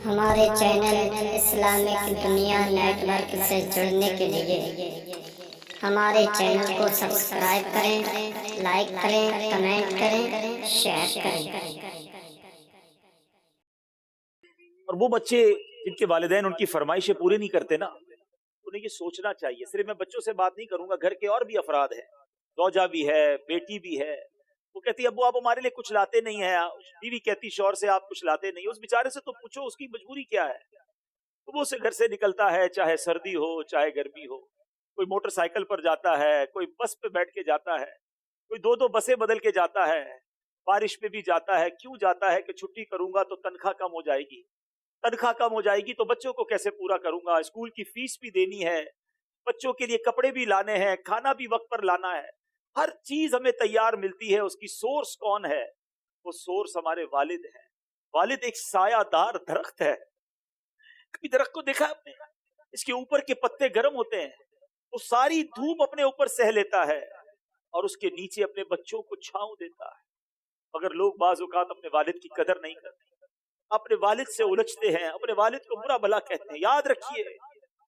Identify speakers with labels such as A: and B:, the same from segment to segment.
A: हमारे channel Islamic दुनिया network से जुड़ने के लिए हमारे चैनल को सब्सक्राइब करें, लाइक करें, कमेंट करें, शेयर करें।
B: और वो बच्चे जिनके वालिदैन उनकी फरमाइशें पूरी नहीं करते ना, उन्हें ये सोचना चाहिए। सिर्फ मैं बच्चों से बात नहीं करूंगा, घर के और भी अफराद हैं, दौजा भी है, बेटी भी है। वो कहती है अब्बू आप हमारे लिए कुछ लाते नहीं है। बीवी कहती शौहर से आप कुछ लाते नहीं। उस बेचारे से तो पूछो उसकी मजबूरी क्या है। तो वो उसे घर से निकलता है, चाहे सर्दी हो चाहे गर्मी हो। कोई मोटरसाइकिल पर जाता है, कोई बस पे बैठ के जाता है, कोई दो दो बसें बदल के जाता है, बारिश में भी जाता है। क्यों जाता है कि छुट्टी करूंगा तो तनख्वाह कम हो जाएगी, तनख्वाह कम हो जाएगी तो बच्चों को कैसे पूरा करूंगा, स्कूल की फीस भी देनी है, बच्चों के लिए कपड़े भी लाने हैं, खाना भी वक्त पर लाना है। हर चीज हमें तैयार मिलती है। उसकी सोर्स कौन है? वो सोर्स हमारे वालिद है। वालिद एक सायादार दरख्त है। कभी दरख्त को देखा आपने? इसके ऊपर के पत्ते गर्म होते हैं, वो सारी धूप अपने ऊपर सह लेता है और उसके नीचे अपने बच्चों को छांव देता है। मगर लोग बाज़ औक़ात अपने वालिद की कदर नहीं करते, अपने वालिद से उलझते हैं, अपने वालिद को बुरा भला कहते हैं। याद रखिए,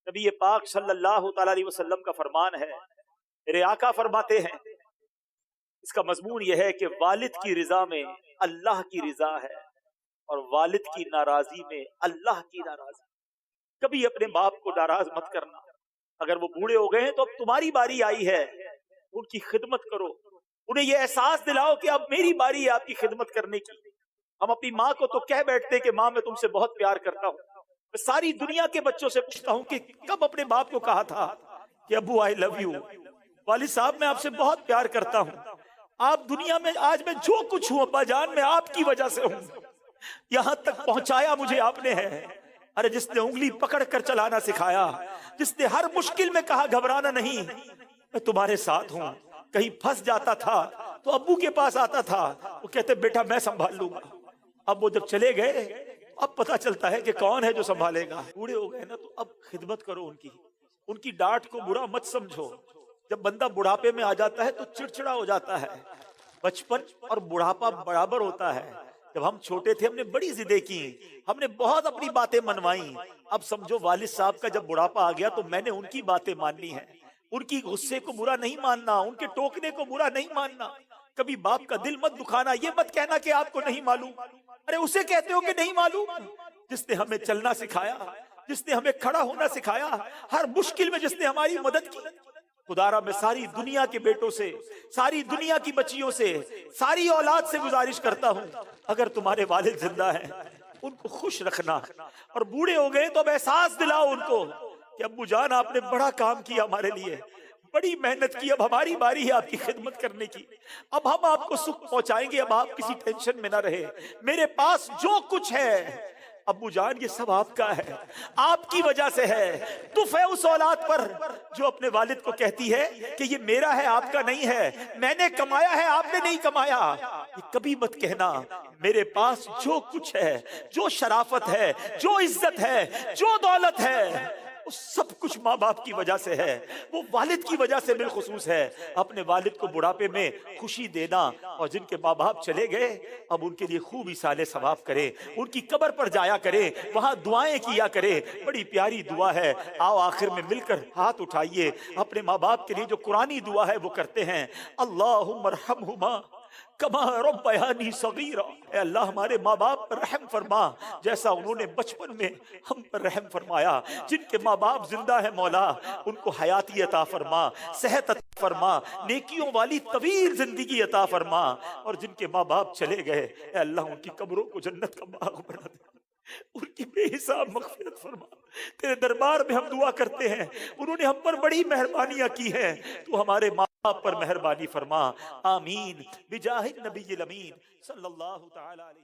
B: नबी पाक सल्लल्लाहु अलैहि वसल्लम का फरमान है, मेरे आका फरमाते हैं, इसका मजमून यह है कि वालिद की रिजा में अल्लाह की रिजा है और वालिद की नाराजी में अल्लाह की नाराजी। कभी अपने बाप को नाराज मत करना। अगर वो बूढ़े हो गए हैं तो अब तुम्हारी बारी आई है, उनकी खिदमत करो, उन्हें यह एहसास दिलाओ कि अब मेरी बारी है आपकी खिदमत करने की। हम अपनी माँ को तो कह बैठते कि माँ मैं तुमसे बहुत प्यार करता हूँ। मैं सारी दुनिया के बच्चों से पूछता हूँ कि कब अपने बाप को कहा था कि अब्बू आई लव यू, वालिद साहब मैं आपसे बहुत प्यार करता हूँ। आप दुनिया में आज मैं जो कुछ हूँ अब्बा जान मैं आपकी वजह से हूँ, यहाँ तक पहुंचाया मुझे आपने है। अरे जिसने उंगली पकड़ कर चलाना सिखाया, जिसने हर मुश्किल में कहा घबराना नहीं, मैं तुम्हारे साथ हूँ। कहीं फंस जाता था तो अब्बू के पास आता था, वो कहते बेटा मैं संभाल लूंगा। अब वो जब चले गए अब पता चलता है कि कौन है जो संभालेगा। बूढ़े हो गए ना तो अब खिदमत करो उनकी डांट को बुरा मत समझो। जब बंदा बुढ़ापे में आ जाता है तो चिड़चिड़ा हो जाता है। बचपन और बुढ़ापा बराबर होता है। जब हम छोटे थे हमने बड़ी जिदें की, हमने बहुत अपनी बातें मनवाई। अब समझो वालिद साहब का जब बुढ़ापा आ गया तो मैंने उनकी बातें माननी है। उनकी गुस्से को बुरा नहीं मानना, उनके टोकने को बुरा नहीं मानना। कभी बाप का दिल मत दुखाना, ये मत कहना कि आपको नहीं मालूम। अरे उसे कहते हो कि नहीं मालूम जिसने हमें चलना सिखाया, जिसने हमें खड़ा होना सिखाया, हर मुश्किल में जिसने हमारी मदद की। खुदारा मैं सारी दुनिया के बेटों से, सारी दुनिया की बच्चियों से, सारी औलाद से गुजारिश करता हूँ, अगर तुम्हारे वालिद जिंदा हैं उनको खुश रखना। और बूढ़े हो गए तो अब एहसास दिलाओ उनको कि अब्बू जान आपने बड़ा काम किया हमारे लिए, बड़ी मेहनत की, अब हमारी बारी है आपकी खिदमत करने की। अब हम आपको सुख पहुंचाएंगे, अब आप किसी टेंशन में ना रहे। मेरे पास जो कुछ है अब्बू जान ये सब आपका है, आपकी वजह से है। तुफ है उस औलाद पर जो अपने वालिद को कहती है कि ये मेरा है आपका नहीं है, मैंने कमाया है आपने नहीं कमाया। ये कभी मत कहना। मेरे पास जो कुछ है, जो शराफत है, जो इज्जत है, जो दौलत है, वो सब कुछ माँ बाप की वजह से है, वो वालिद की वजह से बिलखुसूस है। अपने वालिद को बुढ़ापे में खुशी देना। और जिनके माँ बाप चले गए अब उनके लिए खूब इसाले सवाब करें, उनकी कब्र पर जाया करें, वहां दुआएं किया करें। बड़ी प्यारी दुआ है, आओ आखिर में मिलकर हाथ उठाइए, अपने माँ बाप के लिए जो कुरानी दुआ है वो करते हैं। अल्लाहुम्मा रहमहुमा कमा रब्बयानी सगीरा। ऐ अल्लाह हमारे माँ बाप पर रहम फरमा जैसा उन्होंने बचपन में हम पर रहम फरमाया। जिनके माँ बाप जिंदा है मौला उनको हयाती अता फरमा, सेहत अता फरमा, नेकियों वाली तवील जिंदगी अता फरमा। और जिनके माँ बाप चले गए ऐ अल्लाह उनकी कब्रों को जन्नत का बाग बना दे, उनकी बेहिसाब मग़फ़िरत फरमा। तेरे दरबार में हम दुआ करते हैं, उन्होंने हम पर बड़ी मेहरबानियां की हैं, तू हमारे माँ बाप पर मेहरबानी फरमा। आमीन बिजाहिद नबील अमीन सल्लल्लाहु तआला अलैहि